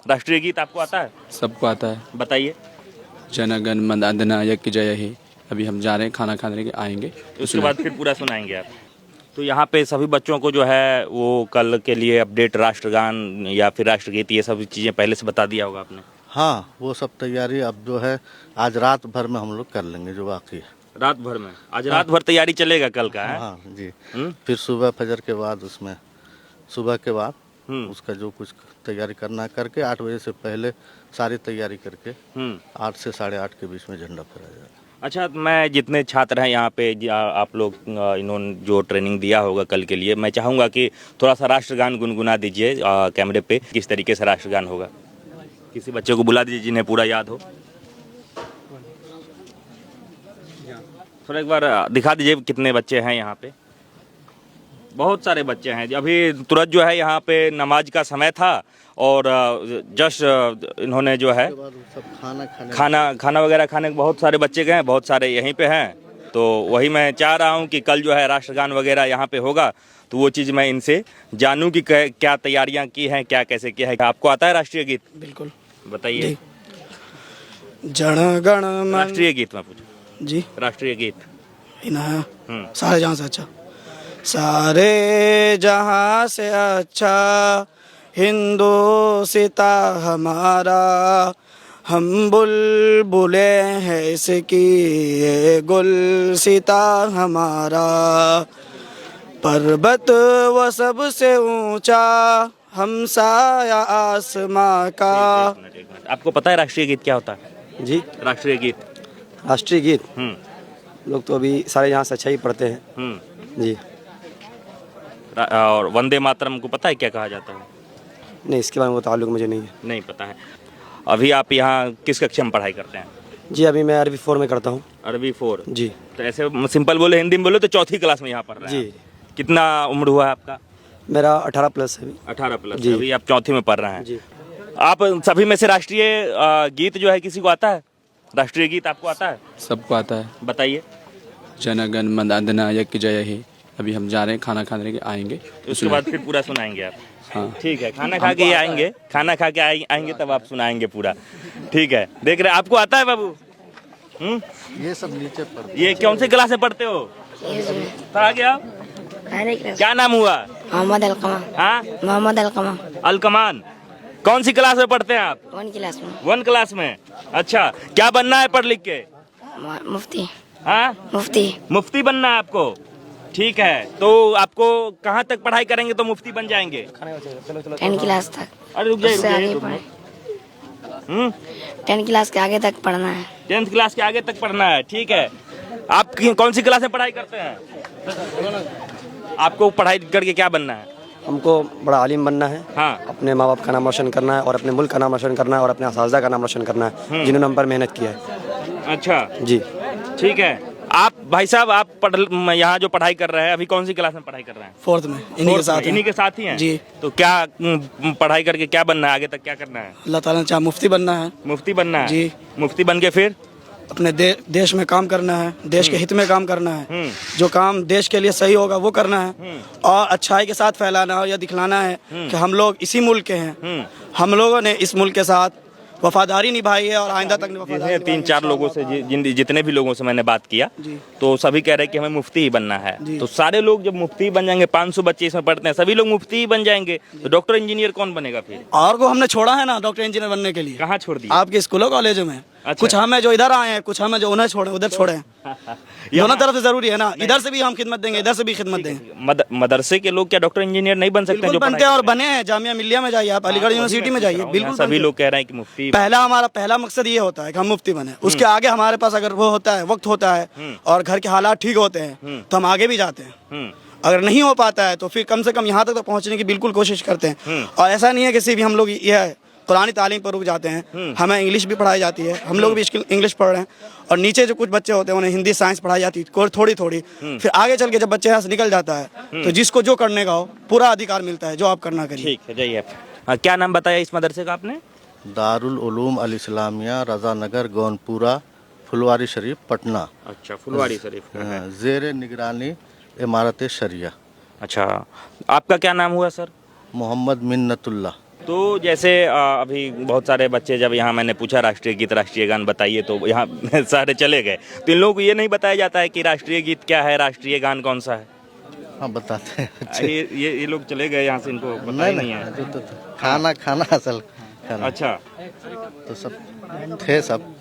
राष्ट्रीय गीत आपको आता है? सबको आता है। बताइए। जनगण मन अधिनायक जय हे। अभी हम जा रहे हैं, खाना खाने के आएंगे, उसके बाद फिर पूरा सुनाएंगे आप। तो यहाँ पे सभी बच्चों को जो है वो कल के लिए अपडेट राष्ट्रगान या फिर राष्ट्रगीत ये सब चीज़ें पहले से बता दिया होगा आपने? हाँ, वो सब तैयारी अब जो है आज रात भर में हम लोग कर लेंगे जो बाकी है। रात भर में? आज रात भर तैयारी चलेगा कल का है? हाँ जी। फिर सुबह फजर के बाद उसमें सुबह के बाद उसका जो कुछ तैयारी करना है करके 8 बजे से पहले सारी तैयारी करके 8 से 8:30 के बीच में झंडा फहराया जाएगा। अच्छा, मैं जितने छात्र हैं यहाँ पे आप लोग इन्होंने जो ट्रेनिंग दिया होगा कल के लिए, मैं चाहूँगा कि थोड़ा सा राष्ट्रगान गुनगुना दीजिए कैमरे पे। किस तरीके से राष्ट्रगान होगा? किसी बच्चे को बुला दीजिए जिन्हें पूरा याद हो। थोड़ा एक बार दिखा दीजिए कितने बच्चे हैं यहाँ पे। बहुत सारे बच्चे हैं। अभी तुरंत जो है यहाँ पे नमाज का समय था और जस्ट इन्होंने जो है सब खाना वगैरह खाने के बहुत सारे बच्चे गए हैं, बहुत सारे यहीं पे हैं। तो वही मैं चाह रहा हूँ कि कल जो है राष्ट्रगान वगैरह यहाँ पे होगा तो वो चीज़ मैं इनसे जानूँ कि क्या तैयारियाँ की हैं, क्या कैसे किया है। आपको आता है राष्ट्रीय गीत? बिल्कुल। बताइए। जन गण मन। राष्ट्रीय गीत मैं पूछूं जी, राष्ट्रीय गीत सारे जहाँ से अच्छा, सारे जहाँ से अच्छा हिंदुस्ता हमारा, हम बुलबुले हैं इसकी ये गुलसिता हमारा, पर्वत वो सबसे ऊंचा हम साया आसमां का। एक मिनट। आपको पता है राष्ट्रीय गीत क्या होता है? जी, राष्ट्रीय गीत। राष्ट्रीय गीत लोग तो अभी सारे यहाँ से अच्छा ही पढ़ते हैं। जी। और वंदे मातरम को पता है क्या कहा जाता है? नहीं, इसके बारे में वो ताल्लुक मुझे नहीं है। नहीं पता है। अभी आप यहाँ किस कक्षा में पढ़ाई करते हैं? जी, अभी मैं अरबी 4 में करता हूँ। अरबी 4? जी। तो ऐसे सिंपल बोले, हिंदी में बोले तो चौथी क्लास में यहाँ पढ़ रहे हैं। जी। कितना उम्र हुआ है आपका? मेरा 18 प्लस है अभी। 18 प्लस। जी। अभी आप चौथी में पढ़ रहे हैं। जी। आप सभी में से राष्ट्रीय गीत जो है किसी को आता है? राष्ट्रीय गीत आपको आता है? सबको आता है। बताइए। जनगण मन अधिनायक जय हे। अभी हम जा रहे हैं, खाना खाने के आएंगे, उसके बाद फिर पूरा सुनाएंगे आप? हाँ ठीक है, खाना खा के आएंगे, खाना खा के आएंगे तब आप सुनाएंगे पूरा। ठीक है, देख रहे आपको आता है बाबू? ये सब नीचे पढ़। ये कौन से क्लास में पढ़ते हो? कहाँ गए आप? क्या नाम हुआ? मोहम्मद अलकमान। हाँ, मोहम्मद अलकमान। अलकमान। कौन सी क्लास में पढ़ते हैं आप? 1 क्लास में। 1 क्लास में। अच्छा, क्या बनना है पढ़ लिख के? मुफ्ती। हाँ, मुफ्ती। मुफ्ती बनना है आपको? ठीक है, तो आपको कहाँ तक पढ़ाई करेंगे तो मुफ्ती बन जाएंगे? 10 क्लास तक। अरे रुक जाइए, उससे आगे पढ़े। 10 क्लास के आगे तक पढ़ना है। 10th क्लास के आगे तक पढ़ना है। ठीक है, आप कौन सी क्लास में पढ़ाई करते हैं? आपको पढ़ाई करके क्या बनना है? हमको बड़ा आलिम बनना है। हाँ। अपने माँ बाप का नाम रोशन करना है और अपने मुल्क का नाम रोशन करना है और अपने असातिज़ा का नाम रोशन करना है जिन्होंने हम पर मेहनत की है। अच्छा जी। ठीक है। आप भाई साहब, आप यहाँ जो पढ़ाई कर रहे हैं, अभी कौन सी क्लास में पढ़ाई कर रहे हैं? 4th में। इन्हीं के साथ हैं। इन्हीं के साथ ही हैं? जी। तो क्या पढ़ाई करके क्या बनना है? आगे तक क्या करना है? अल्लाह ताला ने चाहा मुफ्ती बनना है। मुफ्ती बनना है? जी। मुफ्ती बन के फिर अपने देश में काम करना है, देश के हित में काम करना है। जो काम देश के लिए सही होगा वो करना है और अच्छाई के साथ फैलाना है या दिखलाना है कि हम लोग इसी मुल्क के हैं। हम लोगों ने इस मुल्क के साथ वफादारी निभाई है और आइंदा तक वफादारी। 3-4 लोगों से जितने भी लोगों से मैंने बात किया तो सभी कह रहे हैं कि हमें मुफ्ती ही बनना है। तो सारे लोग जब मुफ्ती बन जाएंगे, 500 बच्चे इसमें पढ़ते हैं, सभी लोग मुफ्ती ही बन जाएंगे, तो डॉक्टर इंजीनियर कौन बनेगा फिर? और को हमने छोड़ा है ना डॉक्टर इंजीनियर बनने के लिए। कहाँ छोड़ दिया? आपके स्कूलों कॉलेजों में। अच्छा। कुछ हमें जो इधर आए हैं, कुछ हमें जो उन्हें छोड़े उधर छोड़े हैं। दोनों तरफ से जरूरी है ना, इधर से भी हम खिदमत देंगे, इधर से भी खिदमत देंगे। मदरसे के लोग क्या डॉक्टर इंजीनियर नहीं बन सकते? बिल्कुल बनते हैं और बने हैं। जामिया मिल्लिया में जाइए आप, अलीगढ़ यूनिवर्सिटी में जाइए, बिल्कुल सभी लोग कह रहे हैं कि मुफ्ती। हमारा पहला मकसद ये होता है कि हम मुफ्ती बने। उसके आगे हमारे पास अगर वो होता है, वक्त होता है और घर के हालात ठीक होते हैं तो हम आगे भी जाते हैं। अगर नहीं हो पाता है तो फिर कम से कम यहाँ तक तो पहुँचने की बिल्कुल कोशिश करते हैं। और ऐसा नहीं है कि सिर्फ हम लोग ये है पुरानी तालीम पर रुक जाते हैं, हमें इंग्लिश भी पढ़ाई जाती है। हम लोग भी इंग्लिश पढ़ रहे हैं और नीचे जो कुछ बच्चे होते हैं उन्हें हिंदी साइंस पढ़ाई जाती है थोड़ी थोड़ी। फिर आगे चल के जब बच्चे यहाँ से निकल जाता है तो जिसको जो करने का हो पूरा अधिकार मिलता है, जो आप करना करिए। ठीक है, जाइए। क्या नाम बताया इस मदरसे का आपने? दारुल उलूम अल इस्लामिया रजा नगर गौनपुरा फुलवारी शरीफ पटना। अच्छा, फुलवारी शरीफ। ज़ेर निगरानी इमारत शरिया। अच्छा, आपका क्या नाम हुआ सर? मोहम्मद मिन्नतुल्लाह। तो जैसे अभी बहुत सारे बच्चे जब यहाँ मैंने पूछा राष्ट्रीय गीत राष्ट्रीय गान बताइए तो यहाँ सारे चले गए, तो इन लोगों को ये नहीं बताया जाता है कि राष्ट्रीय गीत क्या है, राष्ट्रीय गान कौन सा है? हाँ बताते हैं। ये लोग चले गए यहाँ से, इनको पता ही नहीं है। तो खाना असल खाना। अच्छा, तो सब थे सब।